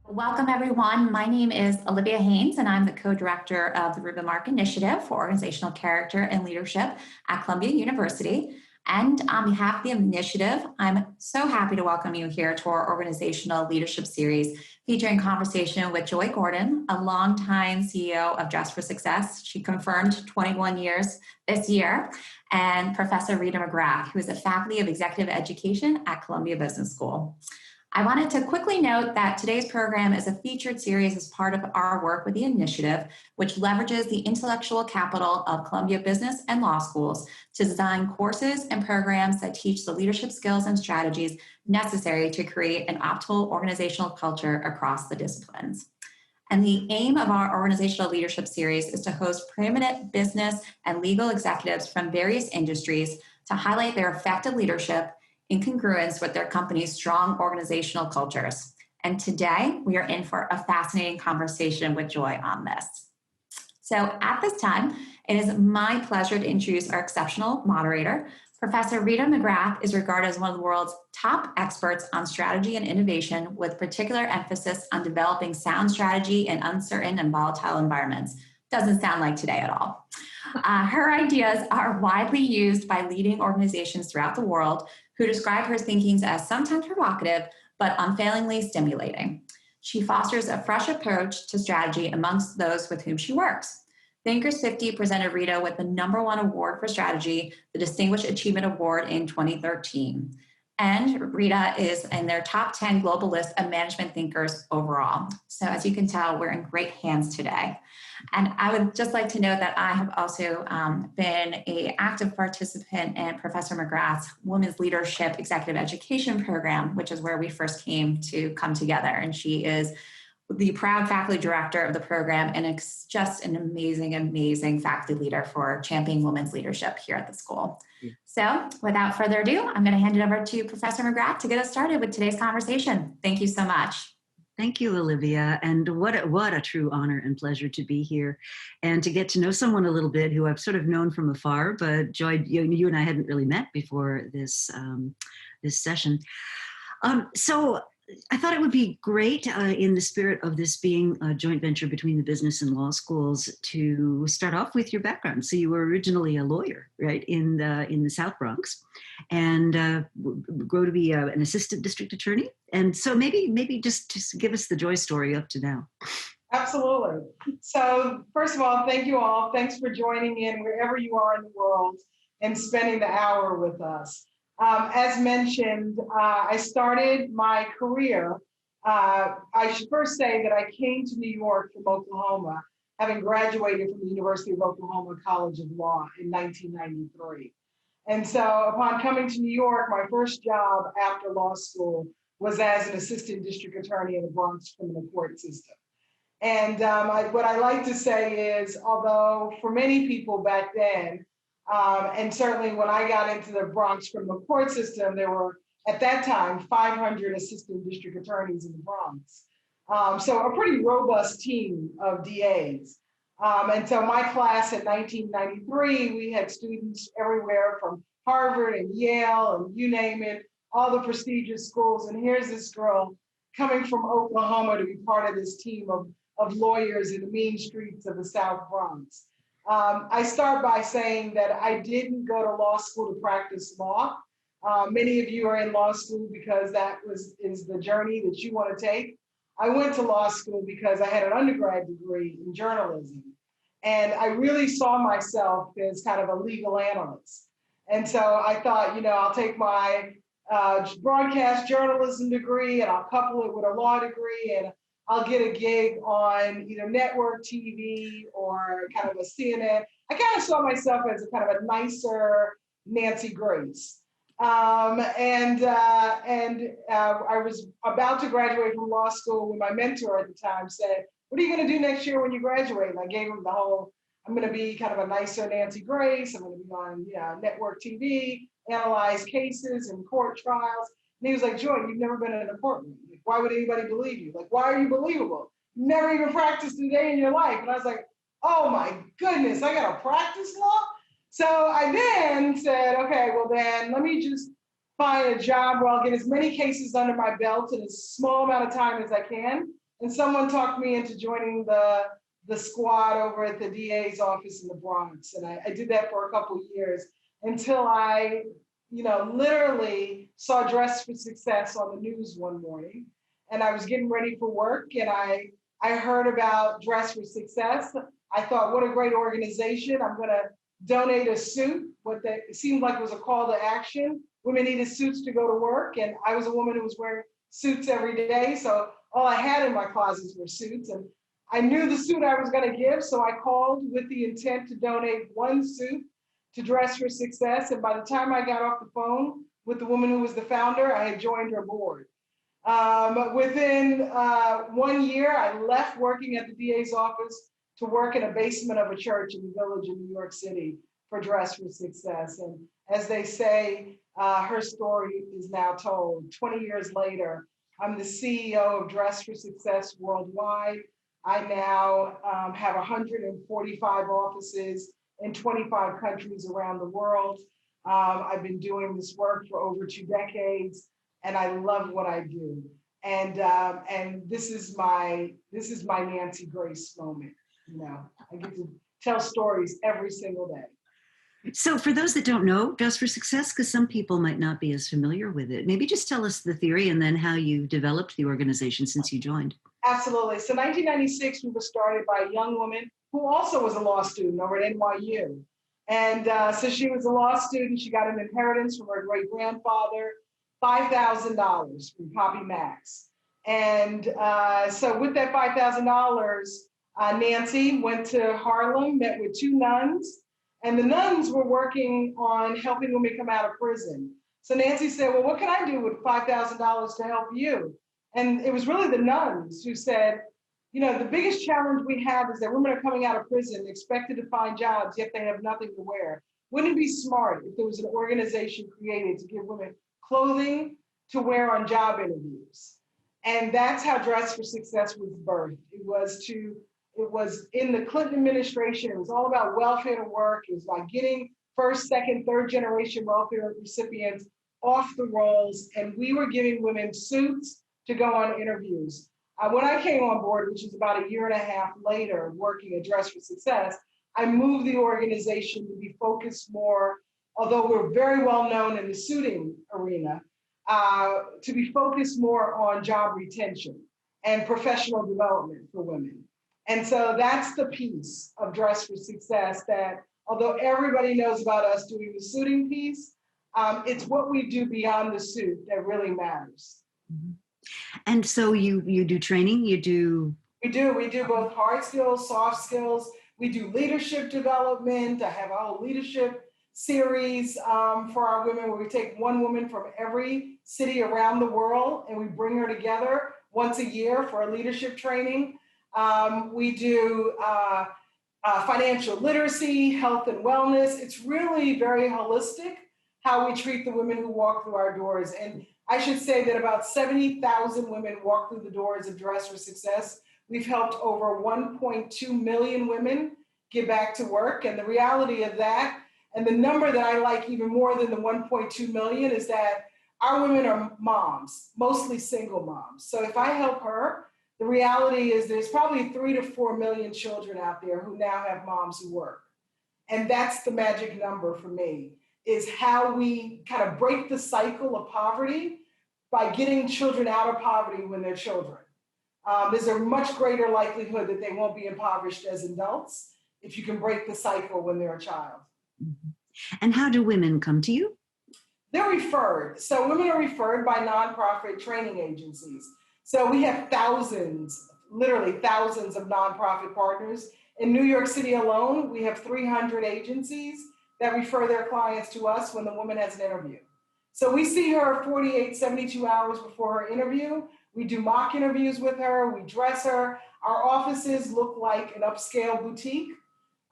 Welcome, everyone. My name is Olivia Haynes, and I'm the co-director of the Reuben Mark Initiative for Organizational Character and Leadership at Columbia University. And on behalf of the initiative, I'm so happy to welcome you here to our organizational leadership series featuring conversation with Joi Gordon, a longtime CEO of Dress for Success. She confirmed 21 years this year, and Professor Rita McGrath, who is a faculty of executive education at Columbia Business School. I wanted to quickly note that today's program is a featured series as part of our work with the initiative, which leverages the intellectual capital of Columbia Business and Law Schools to design courses and programs that teach the leadership skills and strategies necessary to create an optimal organizational culture across the disciplines. And the aim of our organizational leadership series is to host preeminent business and legal executives from various industries to highlight their effective leadership in congruence with their company's strong organizational cultures. And today we are in for a fascinating conversation with Joi on this. So at this time, it is my pleasure to introduce our exceptional moderator. Professor Rita McGrath is regarded as one of the world's top experts on strategy and innovation, with particular emphasis on developing sound strategy in uncertain and volatile environments. Doesn't sound like today at all. Her ideas are widely used by leading organizations throughout the world who describe her thinkings as sometimes provocative, but unfailingly stimulating. She fosters a fresh approach to strategy amongst those with whom she works. Thinkers 50 presented Rita with the #1 award for strategy, the Distinguished Achievement Award in 2013. And Rita is in their top 10 global list of management thinkers overall. So as you can tell, we're in great hands today. And I would just like to note that I have also been an active participant in Professor McGrath's Women's Leadership Executive Education Program, which is where we first came to come together. And she is the proud faculty director of the program and it's just an amazing, amazing faculty leader for championing women's leadership here at the school. So without further ado, I'm going to hand it over to Professor McGrath to get us started with today's conversation. Thank you so much. Thank you, Olivia. And what a true honor and pleasure to be here and to get to know someone a little bit who I've sort of known from afar, but Joi, you and I hadn't really met before this session. So I thought it would be great in the spirit of this being a joint venture between the business and law schools to start off with your background. So you were originally a lawyer, right, in the South Bronx, and grow to be an assistant district attorney. And so maybe just give us the Joi story up to now. Absolutely. So first of all, thank you all. Thanks for joining in wherever you are in the world and spending the hour with us. As mentioned, I started my career. I should first say that I came to New York from Oklahoma, having graduated from the University of Oklahoma College of Law in 1993. And so upon coming to New York, my first job after law school was as an assistant district attorney in the Bronx criminal court system. And what I like to say is, although for many people back then, and certainly when I got into the Bronx criminal court system, there were, at that time, 500 assistant district attorneys in the Bronx. So a pretty robust team of DAs. And so my class in 1993, we had students everywhere from Harvard and Yale and you name it, all the prestigious schools. And here's this girl coming from Oklahoma to be part of this team of lawyers in the mean streets of the South Bronx. I start by saying that I didn't go to law school to practice law. Many of you are in law school because that is the journey that you want to take. I went to law school because I had an undergrad degree in journalism. And I really saw myself as kind of a legal analyst. And so I thought, I'll take my broadcast journalism degree and I'll couple it with a law degree and I'll get a gig on either network TV or kind of a CNN. I kind of saw myself as a kind of a nicer Nancy Grace. I was about to graduate from law school when my mentor at the time said, "What are you going to do next year when you graduate?" And I gave him the whole, I'm going to be kind of a nicer Nancy Grace. I'm going to be on network TV, analyze cases and court trials. And he was like, "Joi, you've never been in a courtroom. Like, why would anybody believe you? Like, why are you believable? You never even practiced a day in your life." And I was like, "Oh my goodness, I got to practice law?" So I then said, okay, well then let me just find a job where I'll get as many cases under my belt in as small amount of time as I can, And someone talked me into joining the squad over at the DA's office in the Bronx. And I did that for a couple of years until I, literally saw Dress for Success on the news one morning. And I was getting ready for work and I heard about Dress for Success. I thought, what a great organization. I'm going to donate a suit. It seemed like was a call to action. Women needed suits to go to work. And I was a woman who was wearing suits every day. So all I had in my closets were suits. And I knew the suit I was going to give. So I called with the intent to donate one suit to Dress for Success. And by the time I got off the phone with the woman who was the founder, I had joined her board. Within 1 year, I left working at the DA's office to work in a basement of a church in the Village in New York City for Dress for Success. And as they say, her story is now told. 20 years later, I'm the CEO of Dress for Success worldwide. I now have 145 offices in 25 countries around the world. I've been doing this work for over 2 decades, and I love what I do. And this is my Nancy Grace moment. I get to tell stories every single day. So for those that don't know Dress for Success, because some people might not be as familiar with it, maybe just tell us the theory and then how you developed the organization since you joined. Absolutely. So 1996, we were started by a young woman who also was a law student over at NYU. And so she was a law student. She got an inheritance from her great grandfather, $5,000 from Poppy Max. And so with that $5,000, Nancy went to Harlem, met with 2 nuns, and the nuns were working on helping women come out of prison. So Nancy said, well, what can I do with $5,000 to help you? And it was really the nuns who said, the biggest challenge we have is that women are coming out of prison, expected to find jobs, yet they have nothing to wear. Wouldn't it be smart if there was an organization created to give women clothing to wear on job interviews? And that's how Dress for Success was birthed. It was in the Clinton administration. It was all about welfare to work. It was about getting first, second, third generation welfare recipients off the rolls. And we were giving women suits to go on interviews. When I came on board, which is about 1.5 years later, working at Dress for Success, I moved the organization to be focused more, although we're very well known in the suiting arena, to be focused more on job retention and professional development for women. And so that's the piece of Dress for Success that, although everybody knows about us doing the suiting piece, it's what we do beyond the suit that really matters. Mm-hmm. And so you do training, We do both hard skills, soft skills. We do leadership development. I have a whole leadership series for our women where we take one woman from every city around the world and we bring her together once a year for a leadership training. We do financial literacy, health and wellness. It's really very holistic how we treat the women who walk through our doors. And I should say that about 70,000 women walk through the doors of Dress for Success. We've helped over 1.2 million women get back to work. And the reality of that, and the number that I like even more than the 1.2 million, is that our women are moms, mostly single moms. So if I help her, the reality is there's probably 3 to 4 million children out there who now have moms who work. And that's the magic number for me, is how we kind of break the cycle of poverty by getting children out of poverty when they're children. There's a much greater likelihood that they won't be impoverished as adults if you can break the cycle when they're a child. Mm-hmm. And how do women come to you? They're referred. So women are referred by nonprofit training agencies. So we have thousands, literally thousands of nonprofit partners. In New York City alone, we have 300 agencies that refer their clients to us when the woman has an interview. So we see her 48, 72 hours before her interview. We do mock interviews with her. We dress her. Our offices look like an upscale boutique.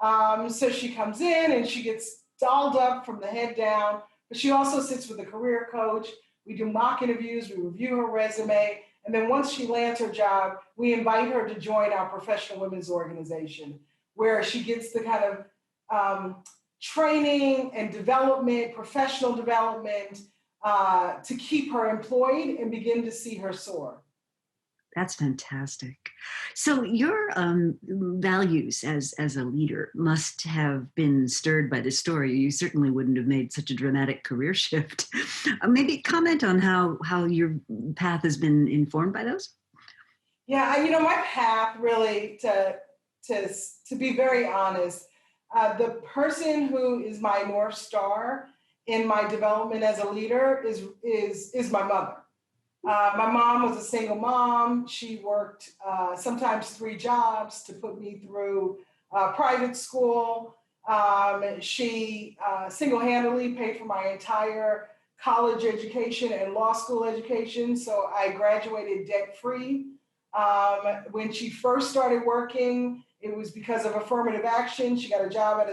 So she comes in and she gets dolled up from the head down, but she also sits with a career coach. We do mock interviews. We review her resume. And then once she lands her job, we invite her to join our professional women's organization, where she gets the kind of training and development, professional development, to keep her employed and begin to see her soar. That's fantastic. So your values as a leader must have been stirred by this story. You certainly wouldn't have made such a dramatic career shift. Maybe comment on how your path has been informed by those. Yeah, my path really to be very honest, the person who is my North Star in my development as a leader is my mother. My mom was a single mom. She worked sometimes 3 jobs to put me through private school. She single-handedly paid for my entire college education and law school education, so I graduated debt-free. When she first started working, it was because of affirmative action. She got a job at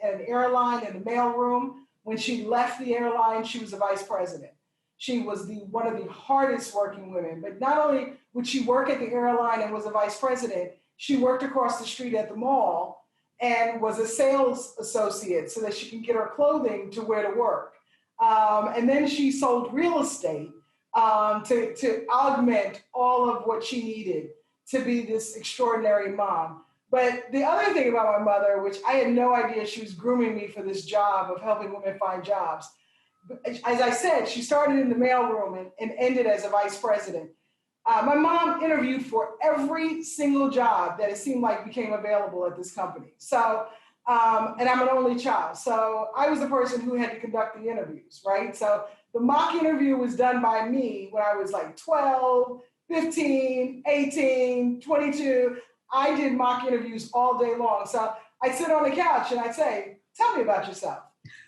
an airline in the mailroom. When she left the airline, she was a vice president. She was one of the hardest working women, but not only would she work at the airline and was a vice president, she worked across the street at the mall and was a sales associate so that she can get her clothing to wear to work. And then she sold real estate to augment all of what she needed to be this extraordinary mom. But the other thing about my mother, which I had no idea she was grooming me for this job of helping women find jobs. As I said, she started in the mailroom and ended as a vice president. My mom interviewed for every single job that it seemed like became available at this company. So, and I'm an only child. So I was the person who had to conduct the interviews, right? So the mock interview was done by me when I was like 12, 15, 18, 22. I did mock interviews all day long. So I'd sit on the couch and I'd say, tell me about yourself.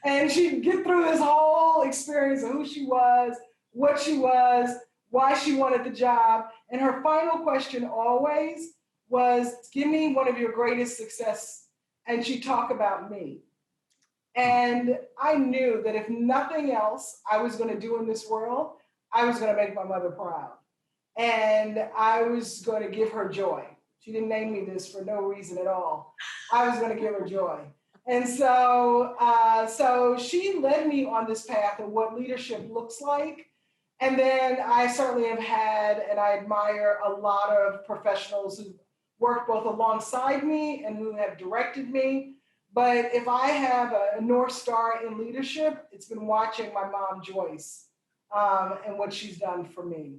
And she'd get through this whole experience of who she was, what she was, why she wanted the job. And her final question always was, give me one of your greatest success. And she'd talk about me. And I knew that if nothing else I was going to do in this world, I was going to make my mother proud. And I was going to give her joy. She didn't name me this for no reason at all. I was going to give her joy. And so, so she led me on this path of what leadership looks like. And then I certainly have had, and I admire a lot of professionals who worked both alongside me and who have directed me. But if I have a North Star in leadership, it's been watching my mom, Jois, and what she's done for me.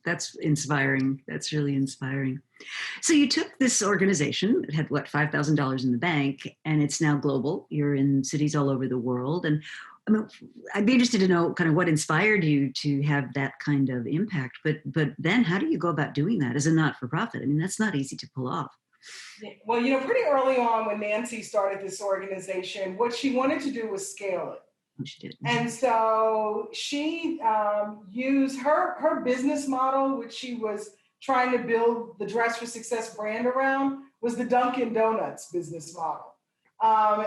That's inspiring. That's really inspiring. So you took this organization that had, what, $5,000 in the bank, and it's now global. You're in cities all over the world. And I mean, I'd be interested to know kind of what inspired you to have that kind of impact. But then how do you go about doing that as a not-for-profit? I mean, that's not easy to pull off. Well, pretty early on when Nancy started this organization, what she wanted to do was scale it. She did. And so she used her business model, which she was trying to build the Dress for Success brand around, was the Dunkin' Donuts business model.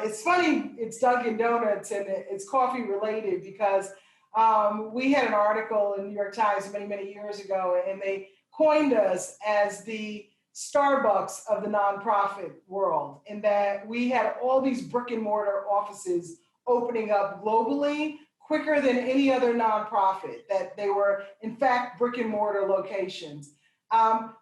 It's funny, it's Dunkin' Donuts and it's coffee related because we had an article in the New York Times many, many years ago, and they coined us as the Starbucks of the nonprofit world, in that we had all these brick and mortar offices opening up globally quicker than any other nonprofit, that they were, in fact, brick and mortar locations.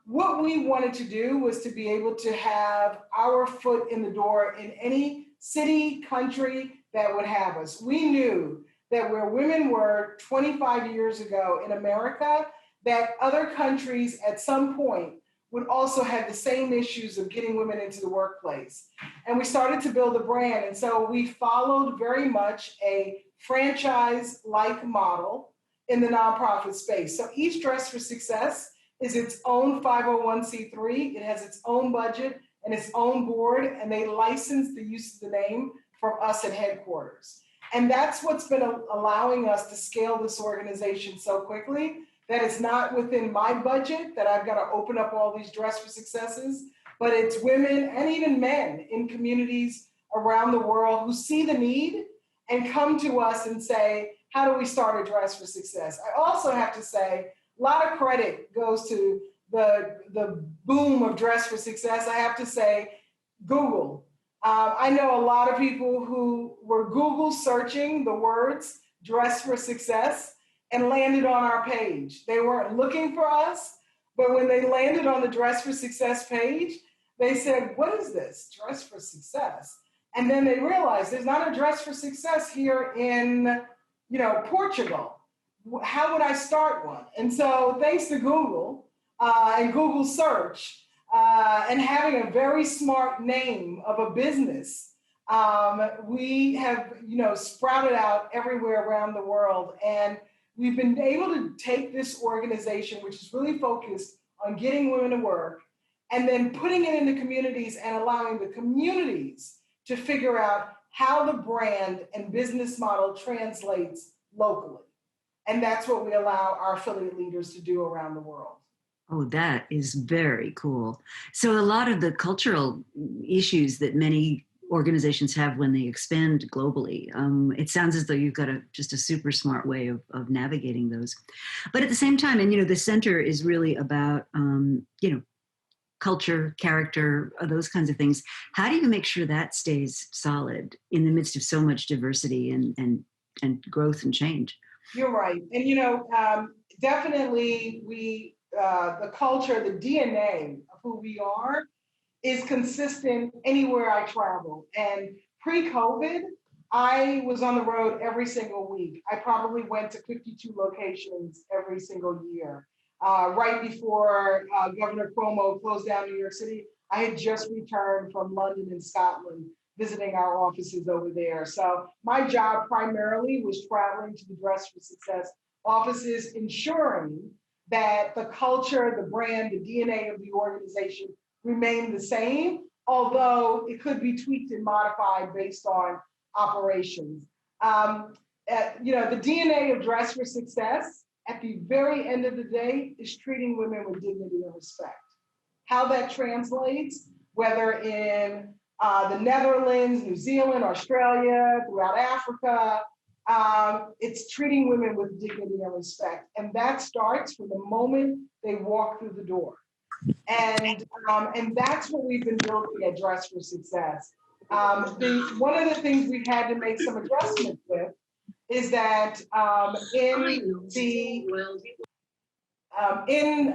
What we wanted to do was to be able to have our foot in the door in any city, country that would have us. We knew that where women were 25 years ago in America, that other countries at some point would also have the same issues of getting women into the workplace. And we started to build a brand. And so we followed very much a franchise-like model in the nonprofit space. So each Dress for Success is its own 501c3. It has its own budget and its own board, and they license the use of the name from us at headquarters. And that's what's been allowing us to scale this organization so quickly, that it's not within my budget that I've got to open up all these Dress for Successes, but it's women and even men in communities around the world who see the need and come to us and say, how do we start a Dress for Success? I also have to say, a lot of credit goes to the boom of Dress for Success. I have to say, Google. I know a lot of people who were Google searching the words Dress for Success and landed on our page. They weren't looking for us. But when they landed on the Dress for Success page, they said, what is this, Dress for Success? And then they realized there's not a Dress for Success here in, Portugal. How would I start one? And so thanks to Google and Google search and having a very smart name of a business, we have, sprouted out everywhere around the world. And we've been able to take this organization, which is really focused on getting women to work, and then putting it into communities and allowing the communities to figure out how the brand and business model translates locally. And that's what we allow our affiliate leaders to do around the world. Oh, that is very cool. So a lot of the cultural issues that many organizations have when they expand globally, it sounds as though you've got just a super smart way of navigating those. But at the same time, and the center is really about culture, character, those kinds of things. How do you make sure that stays solid in the midst of so much diversity and growth and change? You're right. And, definitely the culture, the DNA of who we are is consistent anywhere I travel. And pre-COVID, I was on the road every single week. I probably went to 52 locations every single year. Right before Governor Cuomo closed down New York City, I had just returned from London and Scotland, visiting our offices over there. So my job primarily was traveling to the Dress for Success offices, ensuring that the culture, the brand, the DNA of the organization remained the same, although it could be tweaked and modified based on operations. The DNA of Dress for Success at the very end of the day is treating women with dignity and respect. How that translates, whether in the Netherlands, New Zealand, Australia, throughout Africa, it's treating women with dignity and respect. And that starts from the moment they walk through the door. And that's what we've been building at Dress for Success. One of the things we've had to make some adjustments with is that in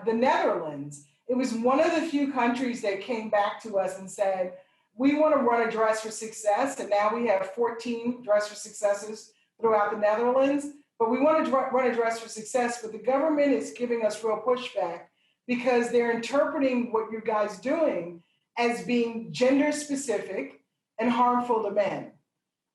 the Netherlands, it was one of the few countries that came back to us and said, we want to run a Dress for Success, and now we have 14 Dress for Successes throughout the Netherlands, but we want to run a Dress for Success, but the government is giving us real pushback because they're interpreting what you guys doing as being gender specific and harmful to men.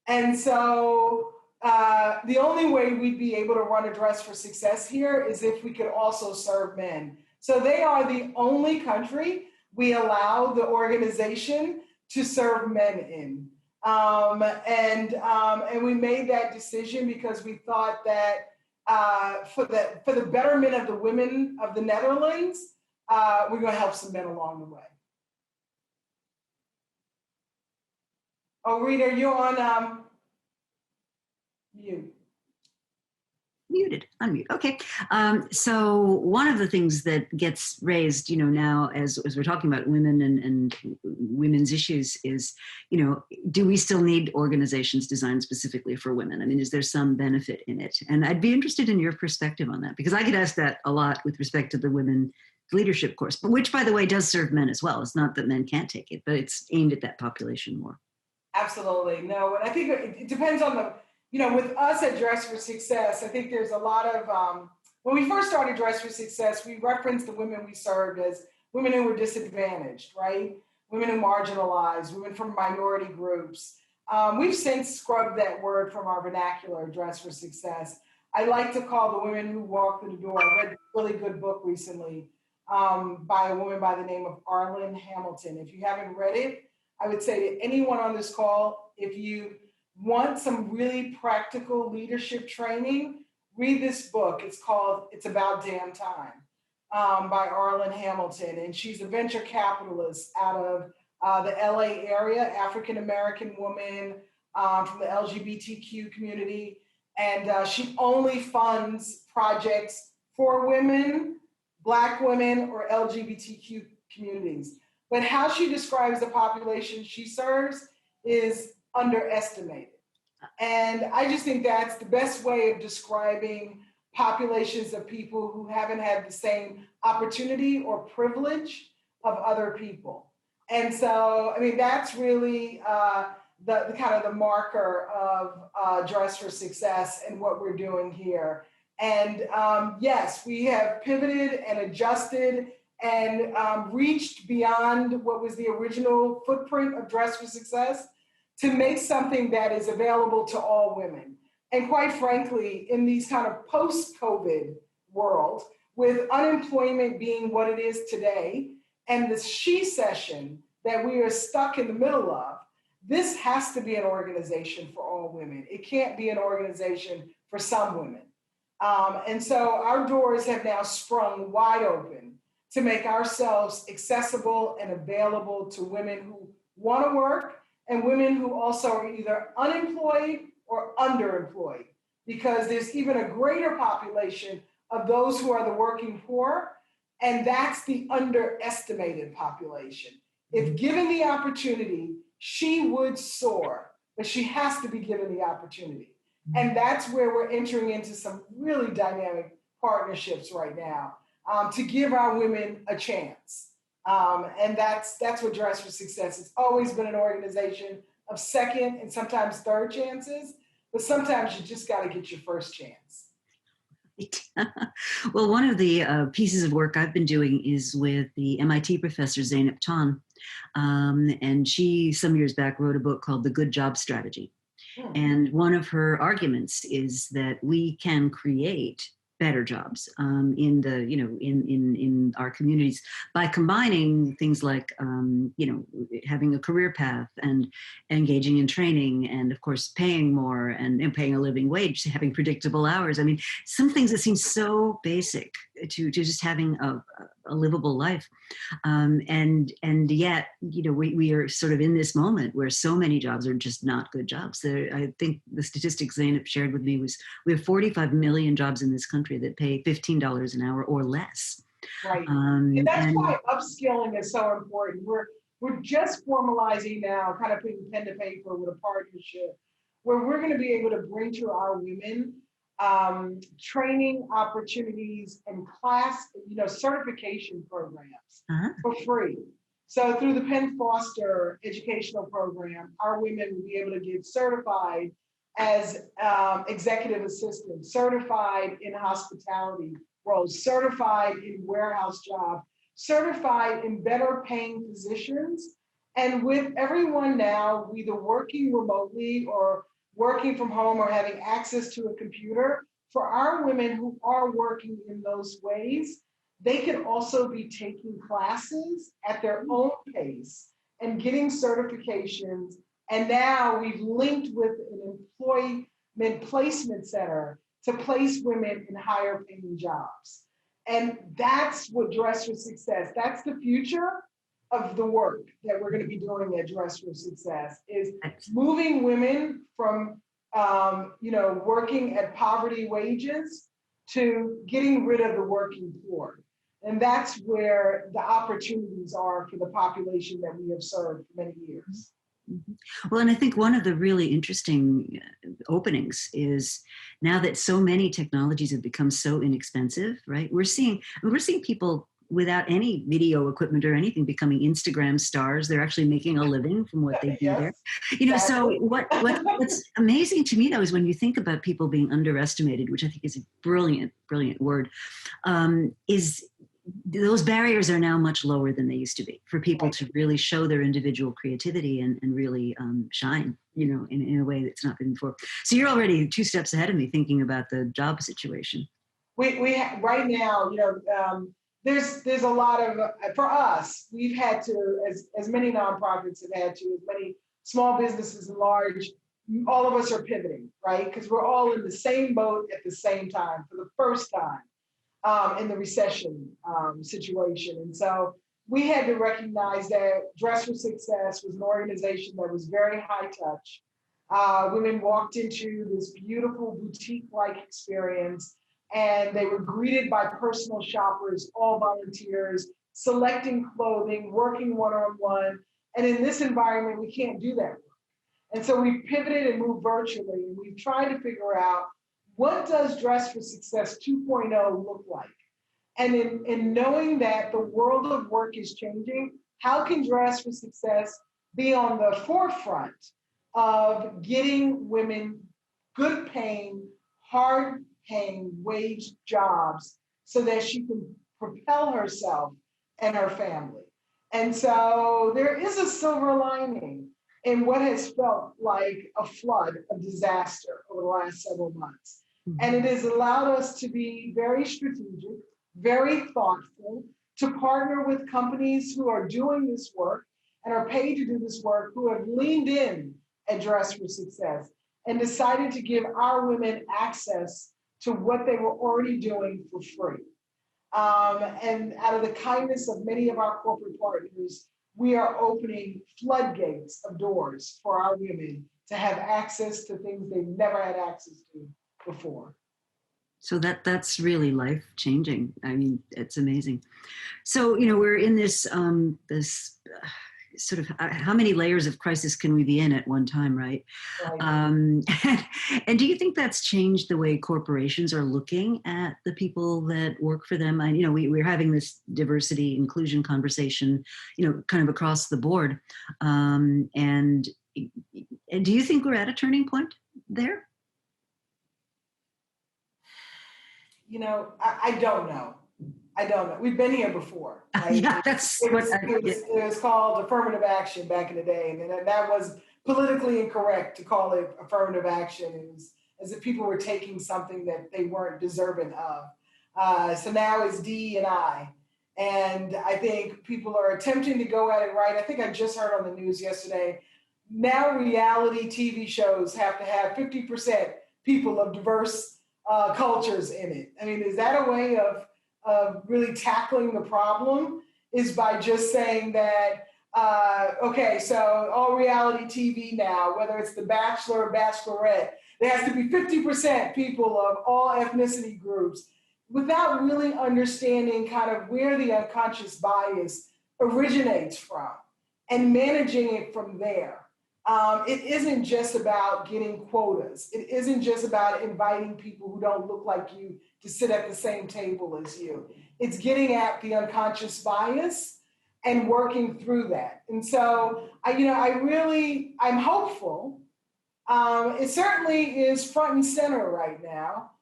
And so the only way we'd be able to run a Dress for Success here is if we could also serve men. So they are the only country we allow the organization to serve men in. And we made that decision because we thought that for the betterment of the women of the Netherlands, we're going to help some men along the way. Oh, Rita, you're on mute. Muted, unmute. Okay. So one of the things that gets raised, now as we're talking about women and women's issues is, do we still need organizations designed specifically for women? I mean, is there some benefit in it? And I'd be interested in your perspective on that, because I get asked that a lot with respect to the women leadership course, but which, by the way, does serve men as well. It's not that men can't take it, but it's aimed at that population more. Absolutely. No, and I think it depends on with us at Dress for Success, I think there's a lot of, when we first started Dress for Success, we referenced the women we served as women who were disadvantaged, right? Women who marginalized, women from minority groups. We've since scrubbed that word from our vernacular, Dress for Success. I like to call the women who walk through the door. I read a really good book recently by a woman by the name of Arlen Hamilton. If you haven't read it, I would say to anyone on this call, if you want some really practical leadership training, read this book. It's called It's About Damn Time by Arlen Hamilton. And she's a venture capitalist out of the LA area, African-American woman from the LGBTQ community. And she only funds projects for women, Black women, or LGBTQ communities. But how she describes the population she serves is underestimated. And I just think that's the best way of describing populations of people who haven't had the same opportunity or privilege of other people. And so, I mean, that's really the kind of the marker of Dress for Success and what we're doing here. And yes, we have pivoted and adjusted and reached beyond what was the original footprint of Dress for Success to make something that is available to all women. And quite frankly, in these kind of post-COVID world, with unemployment being what it is today, and the she session that we are stuck in the middle of, this has to be an organization for all women. It can't be an organization for some women. And so our doors have now sprung wide open to make ourselves accessible and available to women who want to work and women who also are either unemployed or underemployed, because there's even a greater population of those who are the working poor, and that's the underestimated population. If given the opportunity, she would soar, but she has to be given the opportunity. And that's where we're entering into some really dynamic partnerships right now to give our women a chance. And that's what Dress for Success. It's always been an organization of second and sometimes third chances, but sometimes you just got to get your first chance. Well, one of the pieces of work I've been doing is with the MIT professor Zeynep Ton. And she, some years back, wrote a book called The Good Job Strategy. And one of her arguments is that we can create better jobs in our communities by combining things like having a career path and engaging in training, and of course paying more and paying a living wage, having predictable hours. I mean, some things that seem so basic to just having a livable life, and yet we are sort of in this moment where so many jobs are just not good jobs. I think the statistics Zeynep shared with me was we have 45 million jobs in this country that pay $15 an hour or less. Right, and that's why upskilling is so important. We're just formalizing now, kind of putting pen to paper with a partnership where we're going to be able to bring to our women training opportunities and class, certification programs for free. So through the Penn Foster educational program, our women will be able to get certified as executive assistants, certified in hospitality roles, certified in warehouse jobs, certified in better paying positions. And with everyone now either working remotely or working from home or having access to a computer, for our women who are working in those ways, they can also be taking classes at their own pace and getting certifications. And now we've linked with an employment placement center to place women in higher paying jobs. And that's what Dress for Success, that's the future of the work that we're going to be doing at Dress for Success, is moving women from working at poverty wages to getting rid of the working poor. And that's where the opportunities are for the population that we have served for many years. Well, and I think one of the really interesting openings is now that so many technologies have become so inexpensive, right? We're seeing people without any video equipment or anything becoming Instagram stars. They're actually making a living from what they do there. So what's amazing to me though is when you think about people being underestimated, which I think is a brilliant, brilliant word, is those barriers are now much lower than they used to be for people to really show their individual creativity and really shine, in a way that's not been before. So you're already 2 steps ahead of me thinking about the job situation. We right now, there's a lot of, for us, we've had to, as many nonprofits have had to, as many small businesses and large, all of us are pivoting, right? Because we're all in the same boat at the same time for the first time in the recession situation. And so we had to recognize that Dress for Success was an organization that was very high touch. Women walked into this beautiful boutique-like experience, and they were greeted by personal shoppers, all volunteers, selecting clothing, working one-on-one. And in this environment, we can't do that work. And so we pivoted and moved virtually, and we've tried to figure out what does Dress for Success 2.0 look like? And in knowing that the world of work is changing, how can Dress for Success be on the forefront of getting women good paying, hard paying wage jobs so that she can propel herself and her family? And so there is a silver lining in what has felt like a flood of disaster over the last several months. And it has allowed us to be very strategic, very thoughtful, to partner with companies who are doing this work and are paid to do this work, who have leaned in at Dress for Success and decided to give our women access to what they were already doing for free. And out of the kindness of many of our corporate partners, we are opening floodgates of doors for our women to have access to things they've never had access to before. So that's really life changing. I mean, it's amazing. So, we're in this sort of how many layers of crisis can we be in at one time, right? Right. And do you think that's changed the way corporations are looking at the people that work for them? And we're having this diversity inclusion conversation, kind of across the board. And do you think we're at a turning point there? I don't know. We've been here before. Right? Yeah, that's it was called affirmative action back in the day, and that was politically incorrect to call it affirmative action. It was as if people were taking something that they weren't deserving of. So now it's DE&I, and I think people are attempting to go at it right. I think I just heard on the news yesterday. Now reality TV shows have to have 50% people of diverse cultures in it. I mean, is that a way of really tackling the problem? Is by just saying that, okay, so all reality TV now, whether it's The Bachelor or Bachelorette, there has to be 50% people of all ethnicity groups, without really understanding kind of where the unconscious bias originates from and managing it from there. It isn't just about getting quotas. It isn't just about inviting people who don't look like you to sit at the same table as you. It's getting at the unconscious bias and working through that. And so, I'm hopeful. It certainly is front and center right now.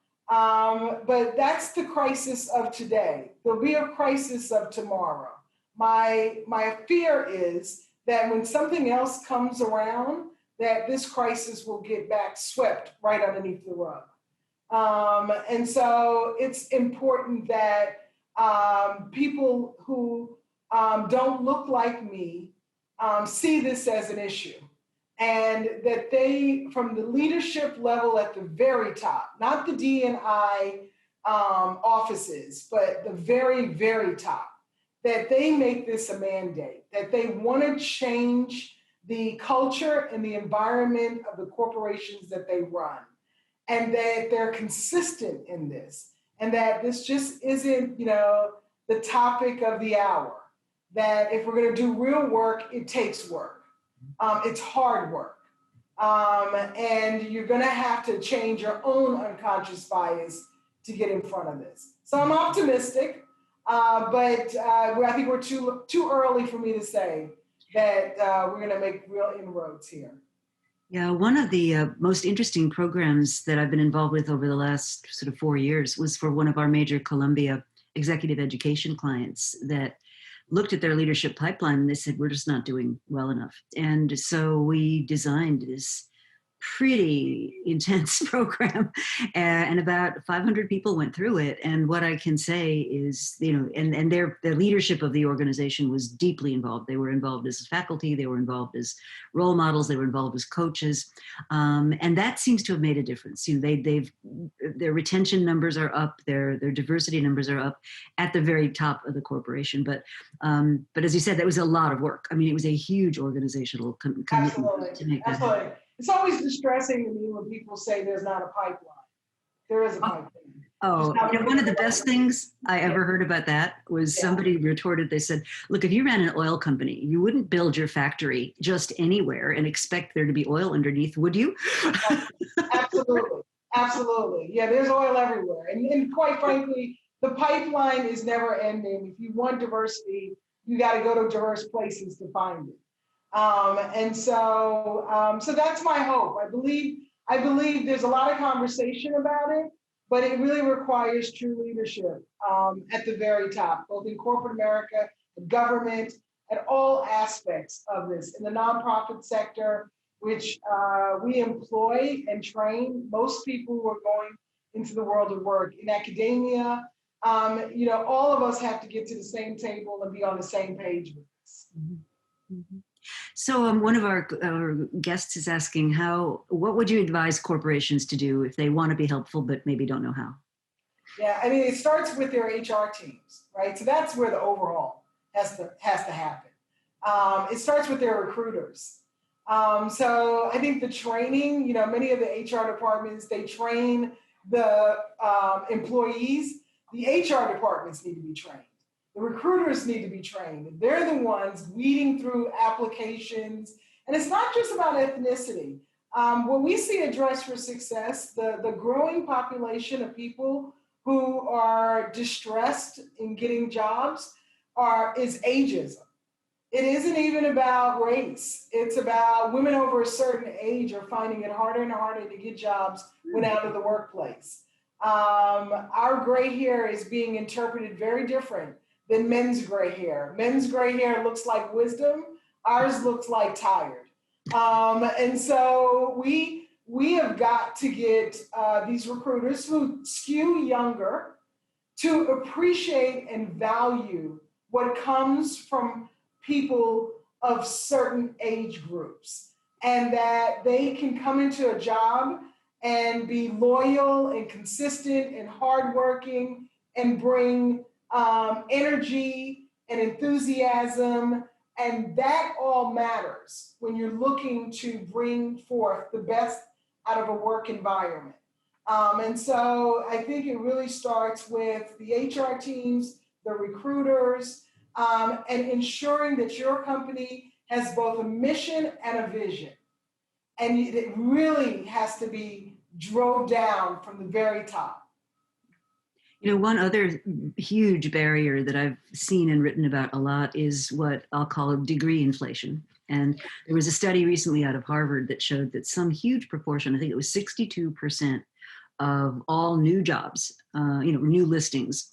But that's the crisis of today. There'll be a crisis of tomorrow. My fear is that when something else comes around, that this crisis will get back swept right underneath the rug. And so it's important that people who don't look like me see this as an issue, and that they, from the leadership level at the very top, not the D&I offices, but the very, very top, that they make this a mandate, that they want to change the culture and the environment of the corporations that they run, and that they're consistent in this, and that this just isn't, the topic of the hour, that if we're going to do real work, it takes work. It's hard work. And you're going to have to change your own unconscious bias to get in front of this. So I'm optimistic. But I think we're too early for me to say that we're going to make real inroads here. Yeah, one of the most interesting programs that I've been involved with over the last sort of 4 years was for one of our major Columbia executive education clients that looked at their leadership pipeline and they said, we're just not doing well enough. And so we designed this pretty intense program, and about 500 people went through it. And what I can say is, and their leadership of the organization was deeply involved. They were involved as faculty, they were involved as role models, they were involved as coaches, and that seems to have made a difference. Their retention numbers are up, their diversity numbers are up at the very top of the corporation. But as you said, that was a lot of work. I mean, it was a huge organizational commitment to make that happen. It's always distressing to me when people say there's not a pipeline. There is a pipeline. Oh, one of the best things I ever heard about that was somebody retorted, they said, look, if you ran an oil company, you wouldn't build your factory just anywhere and expect there to be oil underneath, would you? Absolutely. Absolutely. Yeah, there's oil everywhere. And quite frankly, the pipeline is never ending. If you want diversity, you got to go to diverse places to find it. So that's my hope. I believe there's a lot of conversation about it, but it really requires true leadership at the very top, both in corporate America, government, at all aspects of this. In the nonprofit sector, which we employ and train most people who are going into the world of work. In academia, all of us have to get to the same table and be on the same page with this. Mm-hmm. Mm-hmm. So one of our guests is asking what would you advise corporations to do if they want to be helpful, but maybe don't know how? Yeah, I mean, it starts with their HR teams, right? So that's where the overhaul has to happen. It starts with their recruiters. So I think the training, many of the HR departments, they train the employees. The HR departments need to be trained. The recruiters need to be trained. They're the ones weeding through applications. And it's not just about ethnicity. When we see a Dress for Success, the growing population of people who are distressed in getting jobs is ageism. It isn't even about race. It's about women over a certain age are finding it harder and harder to get jobs when out of the workplace. Our gray hair is being interpreted very different than men's gray hair. Men's gray hair looks like wisdom. Ours looks like tired. And so we have got to get these recruiters who skew younger to appreciate and value what comes from people of certain age groups, and that they can come into a job and be loyal and consistent and hardworking and bring energy and enthusiasm. And that all matters when you're looking to bring forth the best out of a work environment. And so I think it really starts with the HR teams, the recruiters, and ensuring that your company has both a mission and a vision. And it really has to be drove down from the very top. One other huge barrier that I've seen and written about a lot is what I'll call degree inflation. And there was a study recently out of Harvard that showed that some huge proportion, I think it was 62%, of all new jobs, new listings,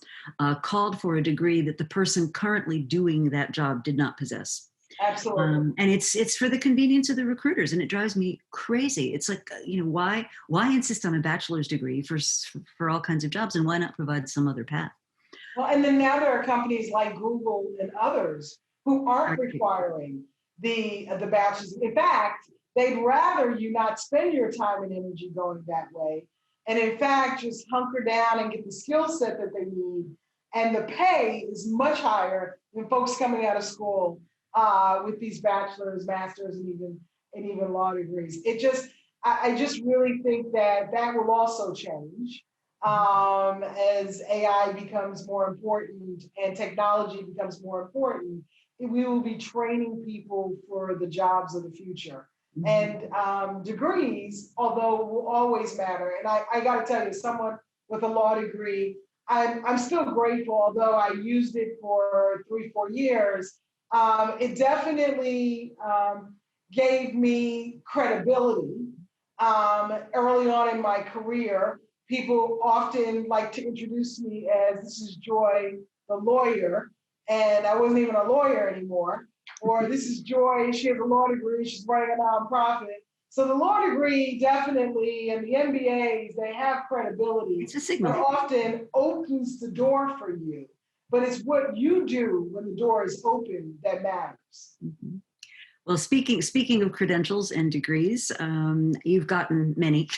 called for a degree that the person currently doing that job did not possess. Absolutely. And it's for the convenience of the recruiters, and it drives me crazy. It's like, why insist on a bachelor's degree for all kinds of jobs, and why not provide some other path? Well, and then now there are companies like Google and others who aren't requiring the bachelor's. In fact, they'd rather you not spend your time and energy going that way, and in fact, just hunker down and get the skill set that they need. And the pay is much higher than folks coming out of school with these bachelor's, master's, and even law degrees. I just really think that will also change as AI becomes more important and technology becomes more important. We will be training people for the jobs of the future. And degrees, although will always matter. And I got to tell you, someone with a law degree, I'm still grateful, although I used it for 3-4 years. It definitely gave me credibility early on in my career. People often like to introduce me as, this is Joi, the lawyer, and I wasn't even a lawyer anymore. Or this is Joi, she has a law degree, she's running a nonprofit. So the law degree definitely, and the MBAs, they have credibility. It's a signal. That often opens the door for you. But it's what you do when the door is open that matters. Mm-hmm. Well, speaking of credentials and degrees, you've gotten many,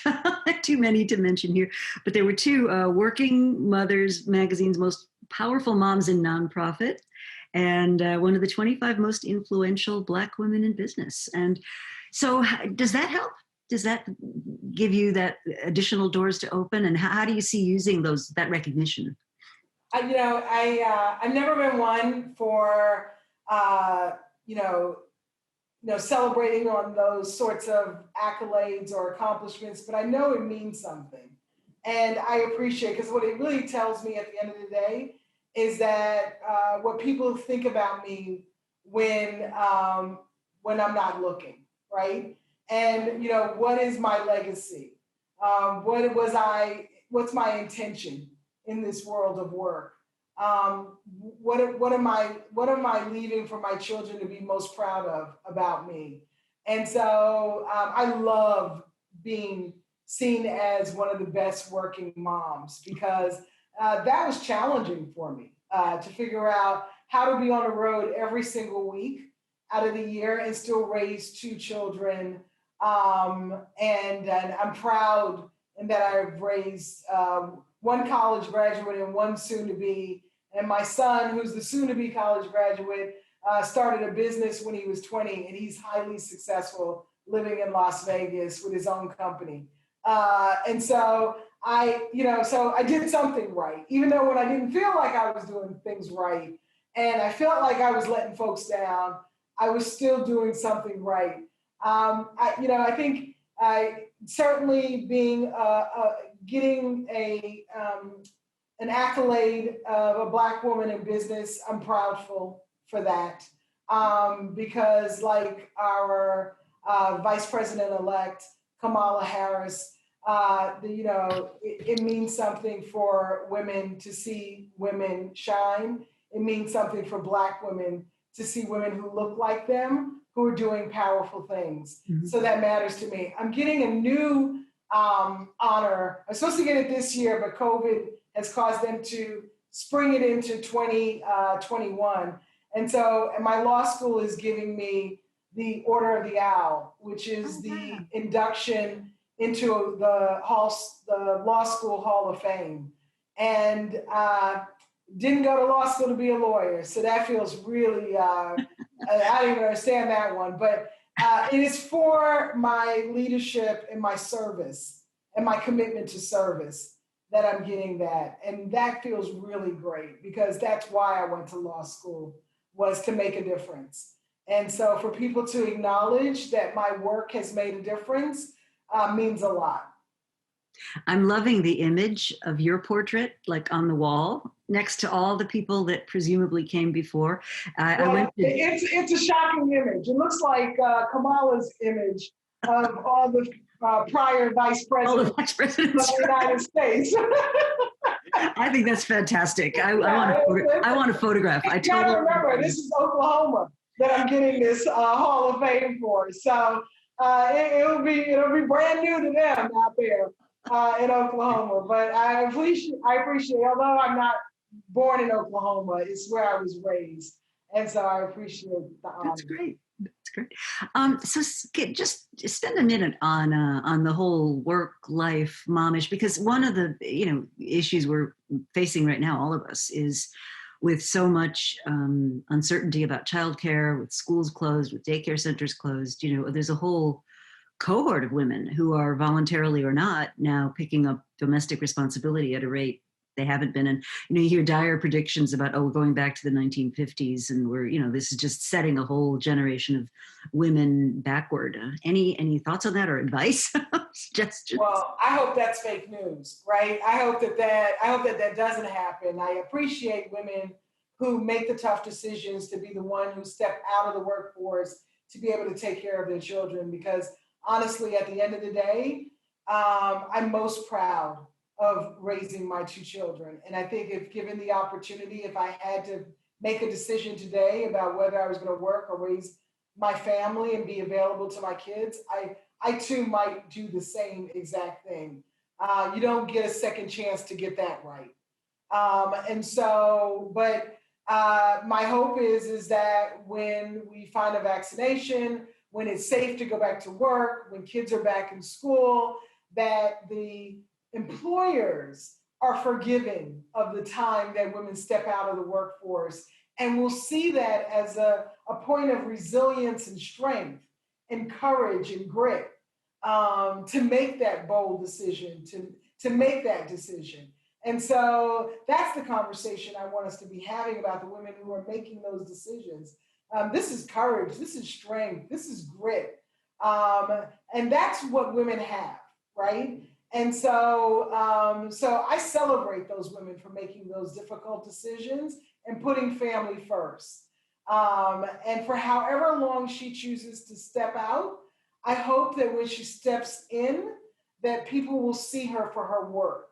too many to mention here, but there were two Working Mothers magazine's most powerful moms in nonprofit, and one of the 25 most influential Black women in business. And so does that help? Does that give you that additional doors to open? And how do you see using that recognition? I've never been one for, celebrating on those sorts of accolades or accomplishments, but I know it means something. And I appreciate, because what it really tells me at the end of the day is that what people think about me when I'm not looking, right? And what is my legacy? What's my intention in this world of work? What am I leaving for my children to be most proud of about me? And so I love being seen as one of the best working moms, because that was challenging for me to figure out how to be on the road every single week out of the year and still raise two children. And I'm proud in that I've raised one college graduate and one soon to be. And my son, who's the soon to be college graduate, started a business when he was 20, and he's highly successful living in Las Vegas with his own company. And so I did something right, even though when I didn't feel like I was doing things right, and I felt like I was letting folks down, I was still doing something right. I think certainly being getting an accolade of a Black woman in business, I'm proudful for that, because like our Vice President-elect Kamala Harris, it means something for women to see women shine. It means something for Black women to see women who look like them, who are doing powerful things. Mm-hmm. So that matters to me. I'm getting a new honor. I'm supposed to get it this year, but COVID has caused them to spring it into 2021. And so my law school is giving me the Order of the Owl, which is the induction into the Law School Hall of Fame. And didn't go to law school to be a lawyer. So that feels really, I don't even understand that one, but it is for my leadership and my service and my commitment to service that I'm getting that. And that feels really great, because that's why I went to law school, was to make a difference. And so for people to acknowledge that my work has made a difference means a lot. I'm loving the image of your portrait, like on the wall, next to all the people that presumably came before. It's a shocking image. It looks like Kamala's image of all the prior vice presidents of the United States. I think that's fantastic. I want a photograph. I totally remember, this is Oklahoma that I'm getting this Hall of Fame for. So it'll be brand new to them out there in Oklahoma. But I appreciate, although I'm not born in Oklahoma, it's where I was raised. And so I appreciate the honor. That's great. That's great. So just spend a minute on the whole work-life momish, because one of the issues we're facing right now, all of us, is with so much uncertainty about childcare, with schools closed, with daycare centers closed. There's a whole cohort of women who are voluntarily or not now picking up domestic responsibility at a rate they haven't been. And you hear dire predictions about, we're going back to the 1950s, and we're this is just setting a whole generation of women backward. Any thoughts on that, or advice? Suggestions? Well, I hope that's fake news, right? I hope that doesn't happen. I appreciate women who make the tough decisions to be the one who step out of the workforce to be able to take care of their children, because honestly, at the end of the day, I'm most proud of raising my two children. And I think if given the opportunity, if I had to make a decision today about whether I was going to work or raise my family and be available to my kids, I too might do the same exact thing. You don't get a second chance to get that right. My hope is that when we find a vaccination, when it's safe to go back to work, when kids are back in school, that the employers are forgiving of the time that women step out of the workforce, and we'll see that as a point of resilience and strength and courage and grit to make that bold decision, to make that decision. And so that's the conversation I want us to be having about the women who are making those decisions. This is courage. This is strength. This is grit. And that's what women have, right? And so I celebrate those women for making those difficult decisions and putting family first. And for however long she chooses to step out, I hope that when she steps in, that people will see her for her worth.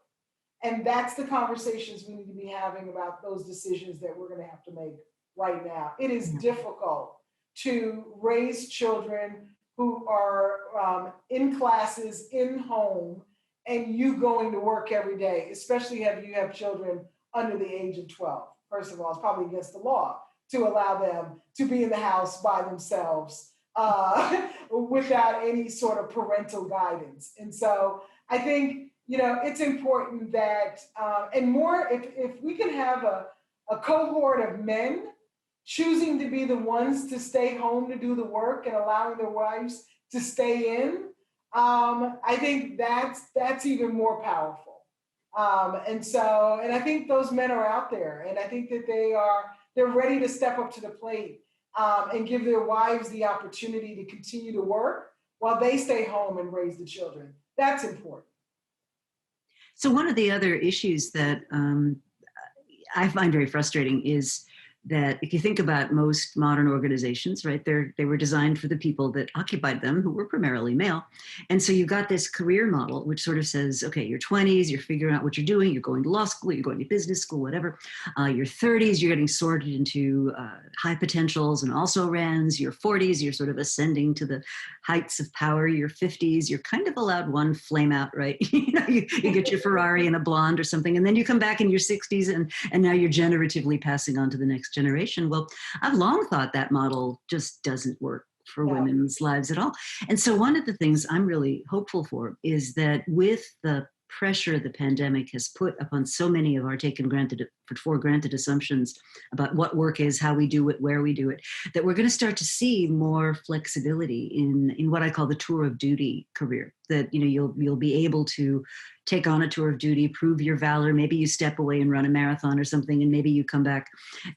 And that's the conversations we need to be having about those decisions that we're going to have to make right now. It is difficult to raise children who are in classes, in home, and you going to work every day, especially if you have children under the age of 12. First of all, it's probably against the law to allow them to be in the house by themselves without any sort of parental guidance. And so I think, it's important that, and more, if we can have a cohort of men choosing to be the ones to stay home to do the work and allowing their wives to stay in, I think that's even more powerful. And I think those men are out there, and I think that they're ready to step up to the plate and give their wives the opportunity to continue to work while they stay home and raise the children. That's important. So one of the other issues that I find very frustrating is that if you think about most modern organizations, right, they were designed for the people that occupied them, who were primarily male. And so you got this career model, which sort of says, okay, your 20s, you're figuring out what you're doing, you're going to law school, you're going to business school, whatever. Your 30s, you're getting sorted into high potentials and also rans. Your 40s, you're sort of ascending to the heights of power. Your 50s, you're kind of allowed one flame out, right? you get your Ferrari and a blonde or something, and then you come back in your 60s and now you're generatively passing on to the next generation. Well, I've long thought that model just doesn't work for women's lives at all. And so one of the things I'm really hopeful for is that with the pressure the pandemic has put upon so many of our for granted assumptions about what work is, how we do it, where we do it, that we're going to start to see more flexibility in what I call the tour of duty career. That you'll be able to take on a tour of duty, prove your valor. Maybe you step away and run a marathon or something, and maybe you come back,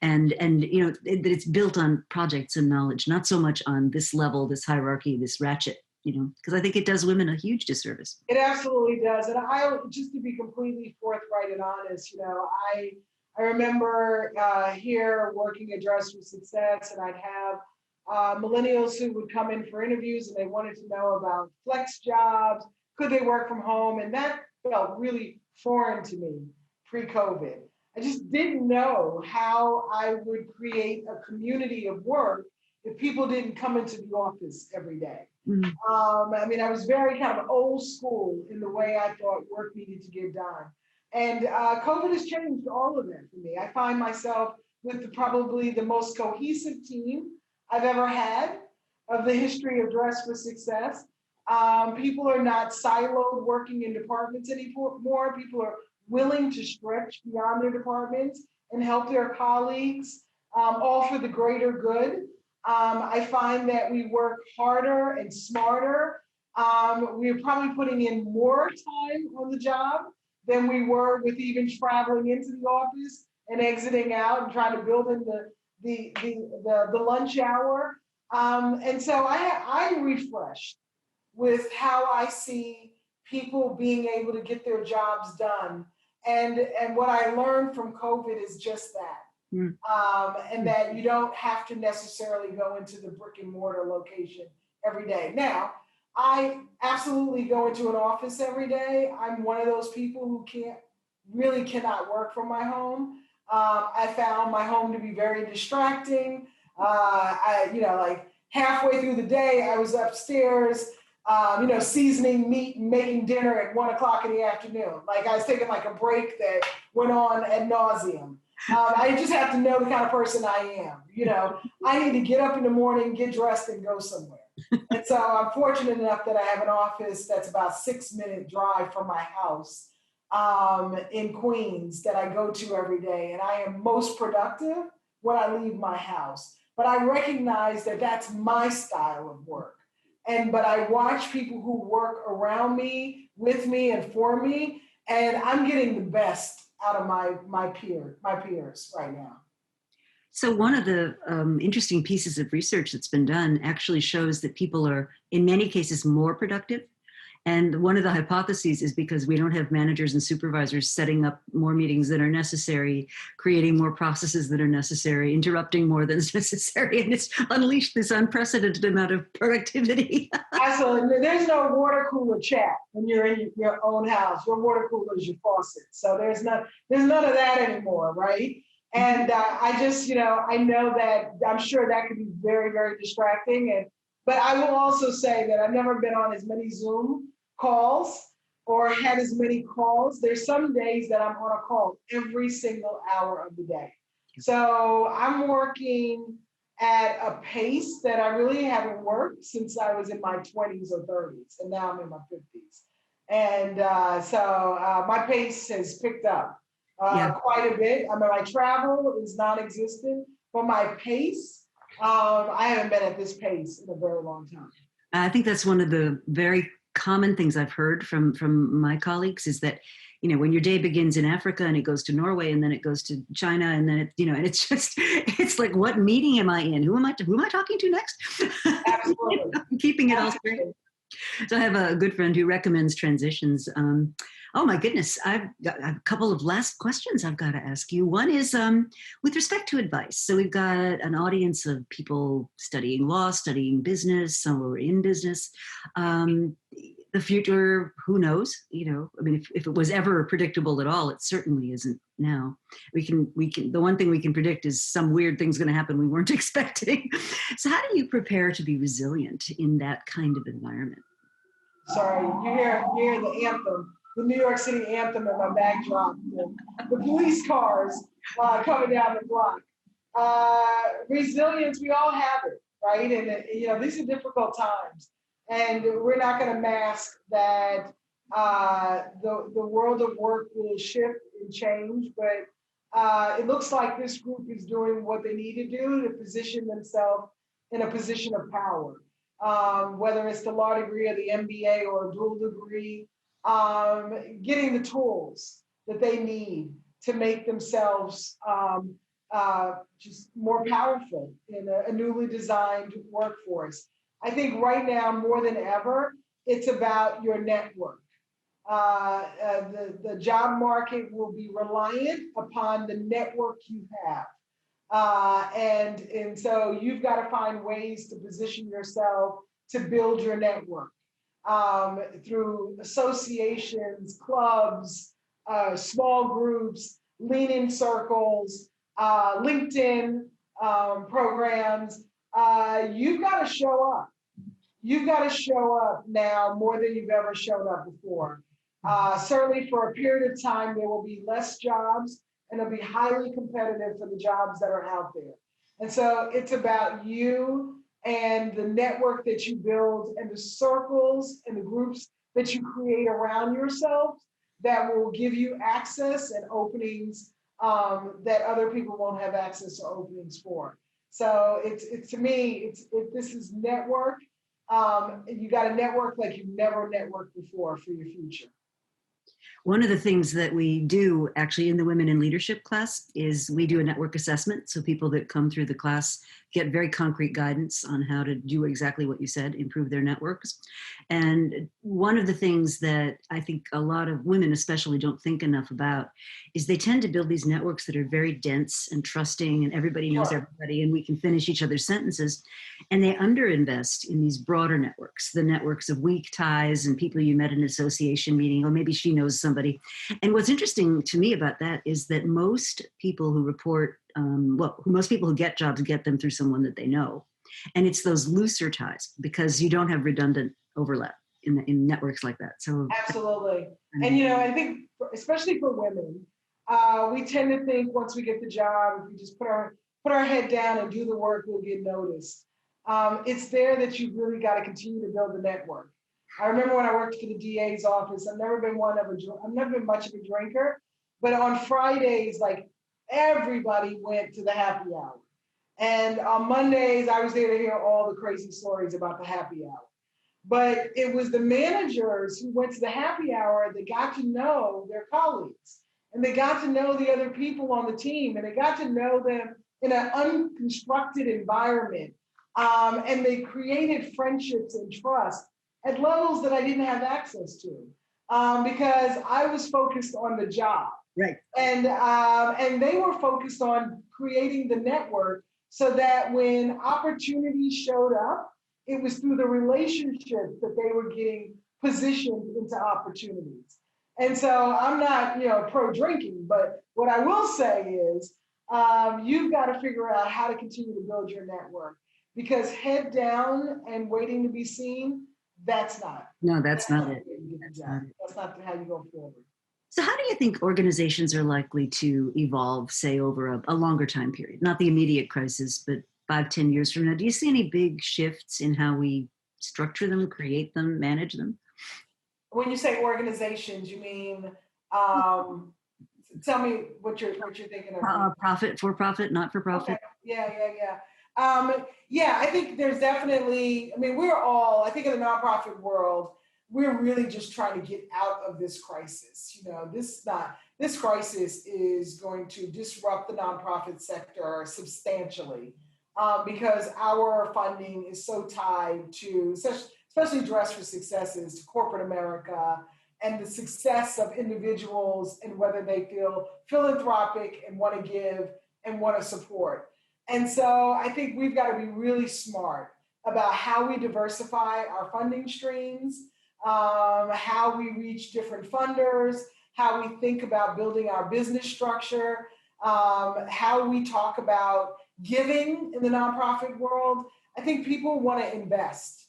and it's built on projects and knowledge, not so much on this level, this hierarchy, this ratchet. Because I think it does women a huge disservice. It absolutely does. And just to be completely forthright and honest, I remember here working at Dress for Success, and I'd have millennials who would come in for interviews and they wanted to know about flex jobs, could they work from home? And that felt really foreign to me pre-COVID. I just didn't know how I would create a community of work if people didn't come into the office every day. Mm-hmm. I was very kind of old school in the way I thought work needed to get done. And COVID has changed all of that for me. I find myself with probably the most cohesive team I've ever had of the history of Dress for Success. People are not siloed working in departments anymore. People are willing to stretch beyond their departments and help their colleagues, all for the greater good. I find that we work harder and smarter. We're probably putting in more time on the job than we were with even traveling into the office and exiting out and trying to build in the lunch hour. And so I'm refreshed with how I see people being able to get their jobs done. And what I learned from COVID is just that. And that you don't have to necessarily go into the brick and mortar location every day. Now, I absolutely go into an office every day. I'm one of those people who cannot work from my home. I found my home to be very distracting. Like halfway through the day, I was upstairs, seasoning meat and making dinner at 1:00 in the afternoon. Like I was taking like a break that went on ad nauseum. I just have to know the kind of person I am. I need to get up in the morning, get dressed, and go somewhere. And so I'm fortunate enough that I have an office that's about 6-minute drive from my house in Queens that I go to every day. And I am most productive when I leave my house. But I recognize that that's my style of work. But I watch people who work around me, with me, and for me, and I'm getting the best out of my peers right now. So one of the interesting pieces of research that's been done actually shows that people are, in many cases, more productive. And one of the hypotheses is because we don't have managers and supervisors setting up more meetings than are necessary, creating more processes that are necessary, interrupting more than is necessary, and it's unleashed this unprecedented amount of productivity. Absolutely. There's no water cooler chat when you're in your own house. Your water cooler is your faucet. So there's none of that anymore, right? And I just, I know that I'm sure that can be very, very distracting. But I will also say that I've never been on as many Zoom calls or had as many calls. There's some days that I'm on a call every single hour of the day. So I'm working at a pace that I really haven't worked since I was in my 20s or 30s, and now I'm in my 50s. And so my pace has picked up quite a bit. I mean, my travel is non-existent, but my pace, I haven't been at this pace in a very long time. I think that's one of the very common things I've heard from my colleagues is that, when your day begins in Africa and it goes to Norway and then it goes to China and then and it's like, what meeting am I in? Who am I talking to next? Absolutely. Keeping it all straight. So I have a good friend who recommends transitions. Oh my goodness, I've got a couple of last questions I've got to ask you. One is with respect to advice. So we've got an audience of people studying law, studying business, some who are in business. The future, who knows? I mean, if it was ever predictable at all, it certainly isn't now. We can. The one thing we can predict is some weird thing's going to happen we weren't expecting. So how do you prepare to be resilient in that kind of environment? Sorry, you hear the anthem, the New York City anthem in my backdrop, the police cars coming down the block. Resilience, we all have it, right? And these are difficult times. And we're not going to mask that the world of work will shift and change, but it looks like this group is doing what they need to do to position themselves in a position of power, whether it's the law degree or the MBA or a dual degree, getting the tools that they need to make themselves just more powerful in a newly designed workforce. I think right now, more than ever, it's about your network. The job market will be reliant upon the network you have. And so you've got to find ways to position yourself to build your network through associations, clubs, small groups, lean-in circles, LinkedIn programs. You've got to show up. You've got to show up now more than you've ever shown up before. Certainly for a period of time, there will be less jobs and it'll be highly competitive for the jobs that are out there. And so it's about you and the network that you build and the circles and the groups that you create around yourself that will give you access and openings that other people won't have access or openings for. So it's to me, this is network. You got to network like you've never networked before for your future. One of the things that we do actually in the Women in Leadership class is we do a network assessment. So people that come through the class get very concrete guidance on how to do exactly what you said, improve their networks. And one of the things that I think a lot of women especially don't think enough about is they tend to build these networks that are very dense and trusting and everybody knows everybody and we can finish each other's sentences. And they underinvest in these broader networks, the networks of weak ties and people you met in an association meeting, or maybe she knows somebody. And what's interesting to me about that is that most people who report, most people who get jobs get them through someone that they know. And it's those looser ties because you don't have redundant overlap in networks like that. So absolutely. And I think especially for women, we tend to think once we get the job, if we just put our head down and do the work, we'll get noticed. It's there that you really got to continue to build the network. I remember when I worked for the DA's office, I've never been much of a drinker, but on Fridays, like everybody went to the happy hour. And on Mondays, I was there to hear all the crazy stories about the happy hour. But it was the managers who went to the happy hour that got to know their colleagues. And they got to know the other people on the team. And they got to know them in an unconstructed environment. And they created friendships and trust at levels that I didn't have access to because I was focused on the job. Right. And they were focused on creating the network so that when opportunities showed up, it was through the relationships that they were getting positioned into opportunities. And so I'm not, pro drinking, but what I will say is you've got to figure out how to continue to build your network because head down and waiting to be seen, that's not. No, that's not it. That's not how you go forward. So how do you think organizations are likely to evolve, say, over a longer time period? Not the immediate crisis, but 5-10 years from now. Do you see any big shifts in how we structure them, create them, manage them? When you say organizations, you mean, tell me what you're thinking of. Profit, for profit, not for profit. Okay. Yeah. I think there's definitely, I think in the nonprofit world, we're really just trying to get out of this crisis. This crisis is going to disrupt the nonprofit sector substantially because our funding is so tied to, especially Dress for Successes, to corporate America and the success of individuals and whether they feel philanthropic and want to give and want to support. And so I think we've got to be really smart about how we diversify our funding streams, how we reach different funders, how we think about building our business structure, how we talk about giving in the nonprofit world. I think people want to invest,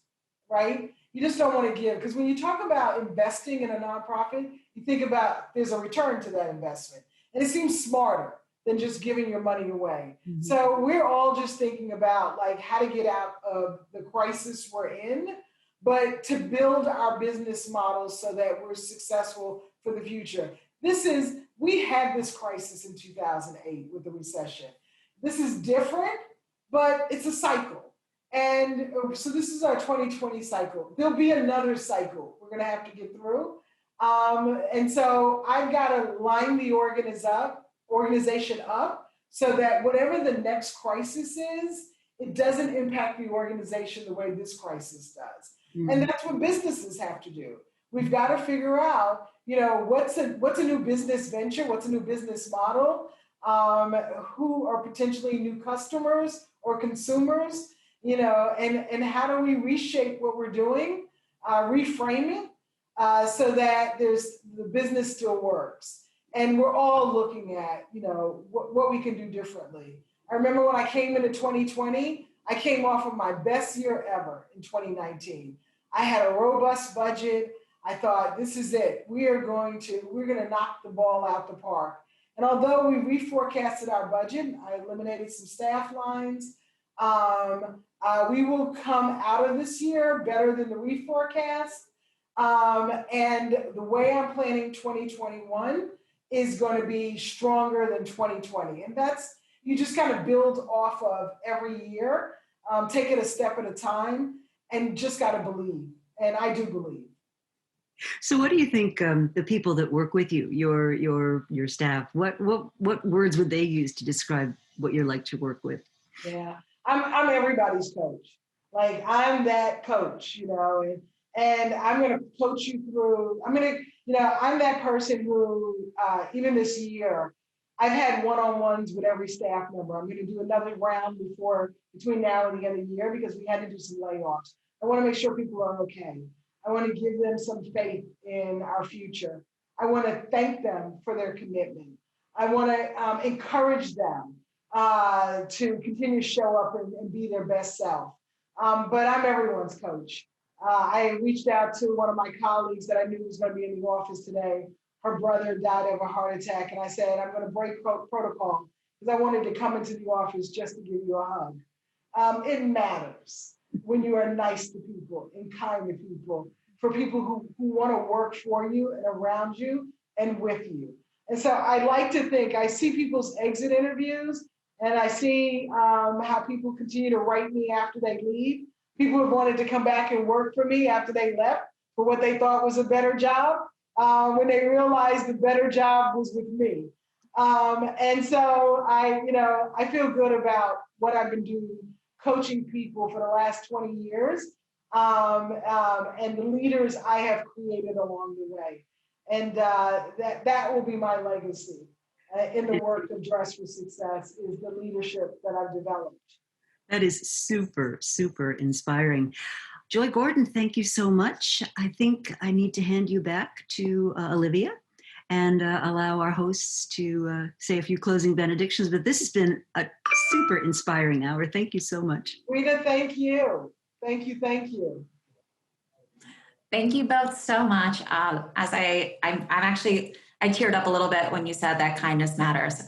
right? You just don't want to give, because when you talk about investing in a nonprofit, you think about there's a return to that investment. And it seems smarter than just giving your money away. Mm-hmm. So we're all just thinking about how to get out of the crisis we're in, but to build our business models so that we're successful for the future. We had this crisis in 2008 with the recession. This is different, but it's a cycle. And so this is our 2020 cycle. There'll be another cycle we're gonna have to get through. And so I've got to line the organization up so that whatever the next crisis is, it doesn't impact the organization the way this crisis does. Mm-hmm. And that's what businesses have to do. We've got to figure out, what's a new business venture, what's a new business model, who are potentially new customers or consumers, and how do we reshape what we're doing, reframe it so that the business still works. And we're all looking at, what we can do differently. I remember when I came into 2020, I came off of my best year ever in 2019. I had a robust budget. I thought, this is it. We're going to knock the ball out the park. And although we reforecasted our budget, I eliminated some staff lines. We will come out of this year better than the reforecast. And the way I'm planning 2021 is going to be stronger than 2020. And you just kind of build off of every year, take it a step at a time, and just got to believe. And I do believe. So what do you think the people that work with you, your staff, what words would they use to describe what you're like to work with? Yeah, I'm everybody's coach. I'm that coach, and I'm going to coach you through, I'm that person who, even this year, I've had one-on-ones with every staff member. I'm going to do another round between now and the end of the year because we had to do some layoffs. I want to make sure people are okay. I want to give them some faith in our future. I want to thank them for their commitment. I want to encourage them to continue to show up and be their best self. But I'm everyone's coach. I reached out to one of my colleagues that I knew was going to be in the office today. Her brother died of a heart attack. And I said, I'm going to break protocol because I wanted to come into the office just to give you a hug. It matters when you are nice to people and kind to people, for people who want to work for you and around you and with you. And so I like to think, I see people's exit interviews and I see how people continue to write me after they leave. People have wanted to come back and work for me after they left for what they thought was a better job when they realized the better job was with me. And so I feel good about what I've been doing, coaching people for the last 20 years, and the leaders I have created along the way. And that will be my legacy in the work of Dress for Success, is the leadership that I've developed. That is super, super inspiring. Joi Gordon, thank you so much. I think I need to hand you back to Olivia and allow our hosts to say a few closing benedictions. But this has been a super inspiring hour. Thank you so much. Rita, thank you. Thank you. Thank you. Thank you both so much. I teared up a little bit when you said that kindness matters.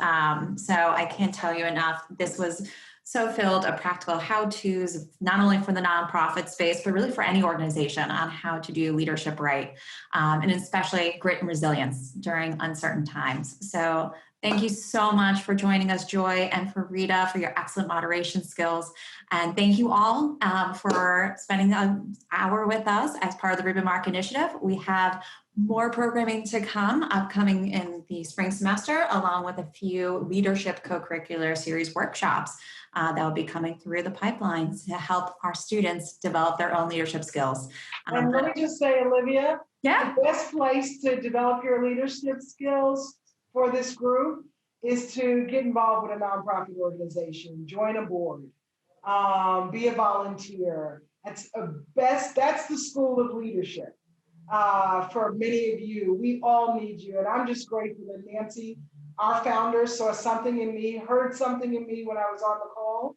So I can't tell you enough. This was so filled of practical how-tos, not only for the nonprofit space, but really for any organization on how to do leadership right, and especially grit and resilience during uncertain times. So thank you so much for joining us, Joi, and for Rita, for your excellent moderation skills. And thank you all for spending an hour with us as part of the Rubin Mark Initiative. We have more programming to come, upcoming in the spring semester, along with a few leadership co-curricular series workshops that will be coming through the pipeline to help our students develop their own leadership skills. And let me just say, Olivia, yeah, the best place to develop your leadership skills for this group is to get involved with a nonprofit organization, join a board, be a volunteer. That's the school of leadership. For many of you, we all need you. And I'm just grateful that Nancy, our founder, saw something in me, heard something in me when I was on the call,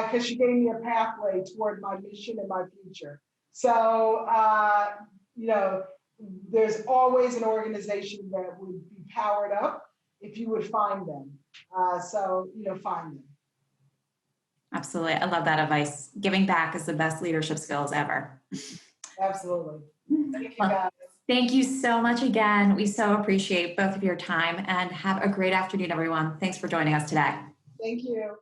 because she gave me a pathway toward my mission and my future. So, there's always an organization that would be powered up if you would find them. Find them. absolutely. I love that advice. Giving back is the best leadership skills ever. Absolutely. Thank you, guys. Thank you so much again. We so appreciate both of your time, and have a great afternoon, everyone. Thanks for joining us today. Thank you.